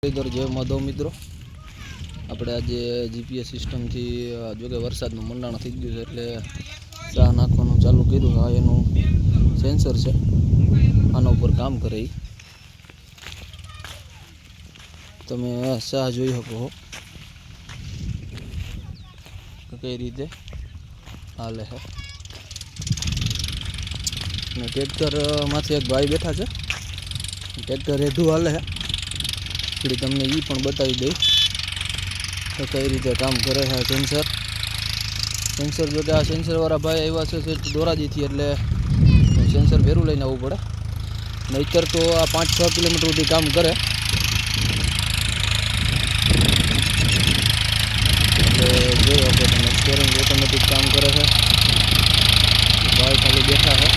इधर जय माधव मित्रों આપણે આજે જીપીએસ સિસ્ટમથી જો કે વરસાદનું મંડાણ થઈ ગયું છે એટલે ચા નાખવાનું ચાલુ કર્યું. આ એનું સેન્સર છે, આના ઉપર કામ કરે. તમે ચા જોઈ શકો છો કઈ રીતે હાલે છે. ને ટ્રેક્ટરમાંથી એક ભાઈ બેઠા છે, ટ્રેક્ટર રેઢું હાલે છે. થોડી તમને એ પણ બતાવી દઈ તો કઈ રીતે કામ કરે છે સેન્સર. જો કે આ સેન્સરવાળા ભાઈ આવ્યા છે ધોરાજીથી, એટલે સેન્સર ભેરું લઈને આવવું પડે. નહીંતર તો આ 5-6 કિલોમીટર સુધી કામ કરે. એટલે જોઈ શકો તમે, સ્ટેરિંગ ઓટોમેટિક કામ કરે છે. ભાઈ ખાલી બેઠા છે.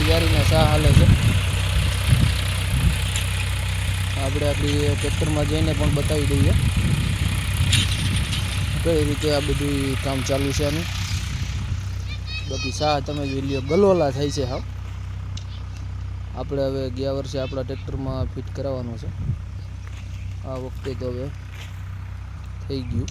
જારીના સા હાલે છે. આપણે આપણી ટ્રેક્ટરમાં જઈને પણ બતાવી દઈએ કઈ રીતે આ બધું કામ ચાલુ છે આનું. બાકી સા તમે જોઈ લ્યો, ગલોલા થાય છે. હા, આપણે હવે ગયા વર્ષે આપણા ટ્રેક્ટરમાં ફિટ કરાવવાનું છે. આ વખતે તો હવે થઈ ગયું.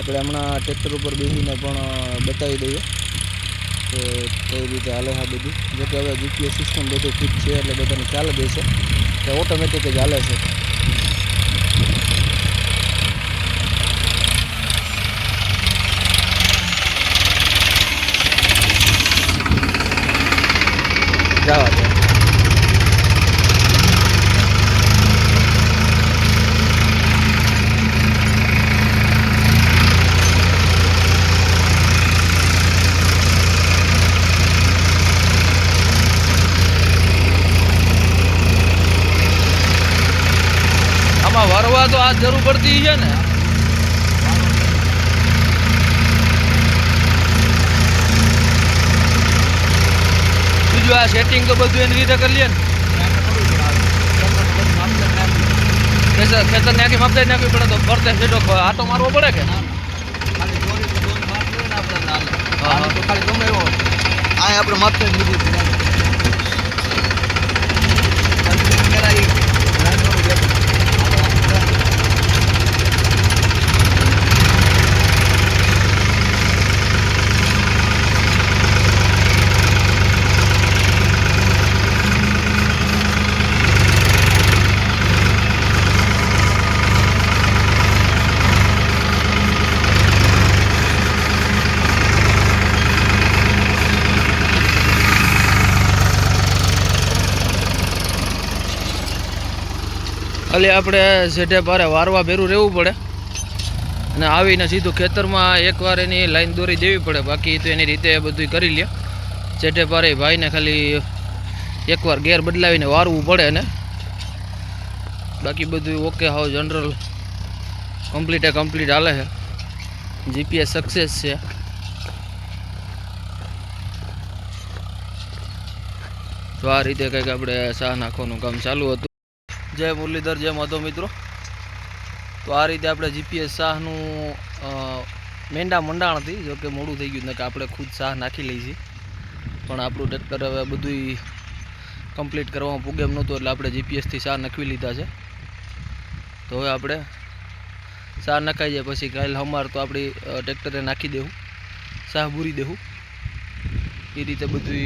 આપણે હમણાં ટ્રેક્ટર ઉપર બેસીને પણ બતાવી દઈએ કે કઈ રીતે હાલે છે બધું. જોકે હવે જીપીએસ સિસ્ટમ બધું ફિટ છે એટલે બધાને ખ્યાલ જ હશે કે ઓટોમેટિક જ હાલે છે. જવા દે. આમાં વરવા તો આ જરૂર પડતી છે ને. બીજું આ સેટિંગ તો બધું એની રીતે કરી લે ને. ખેતર નાખી માપદારી નાખવી પડે તો ફરતે સીધો આટો મારવો પડે કે ખાલી ગમે એવો આ આપણે માપદારી ખાલી આપણે સેઢે પારે વારવા ભેરું રહેવું પડે અને આવીને સીધું ખેતરમાં એકવાર એની લાઈન દોરી દેવી પડે. બાકી તો એની રીતે બધું કરી લે. સેઢે પારે ભાઈને ખાલી એકવાર ગેર બદલાવીને વારવું પડે ને બાકી બધું ઓકે. હાવ જનરલ કમ્પ્લીટ હાલે છે. જીપીએસ સક્સેસ છે. તો આ રીતે કંઈક આપણે સા નાખવાનું કામ ચાલુ હતું. જય મુરલીધર, જય માધવ મિત્રો. તો આ રીતે આપણે જીપીએસ શાહનું મેંડા મંડાણથી, જો કે મોડું થઈ ગયું ને કે આપણે ખુદ શાહ નાખી લઈ છીએ, પણ આપણું ટ્રેક્ટર હવે બધું કમ્પ્લીટ કરવામાં પૂગે એમ નહોતું એટલે આપણે જીપીએસથી શાહ નાખવી લીધા છે. તો હવે આપણે શાહ નખાઈ જાય પછી કાલે હમાર તો આપણી ટ્રેક્ટરે નાખી દેવું, શાહ બૂરી દેવું. એ રીતે બધું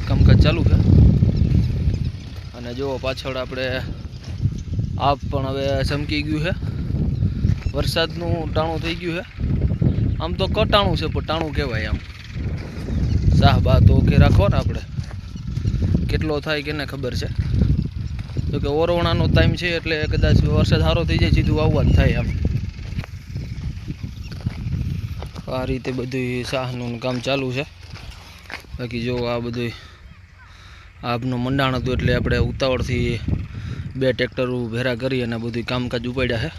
કામકાજ ચાલુ છે. અને જો પાછળ આપણે આપ પણ હવે ચમકી ગયું છે. વરસાદનું ટાણું થઈ ગયું છે. આમ તો કટાણું છે પણ ટાણું કહેવાય. આમ શાહ બા તો ઓકે રાખો ને આપણે, કેટલો થાય કેને ખબર છે. તો કે ઓરવણાનો ટાઈમ છે એટલે કદાચ વરસાદ સારો થઈ જાય સીધું વાવવા જ થાય. આમ આ રીતે બધું શાહનું કામ ચાલુ છે. બાકી જો આ બધું આપનું મંડાણ હતું એટલે આપણે ઉતાવળથી 2 ટ્રેક્ટરો ભેરા કરી અને બધું કામકાજ ઉપાડ્યા છે.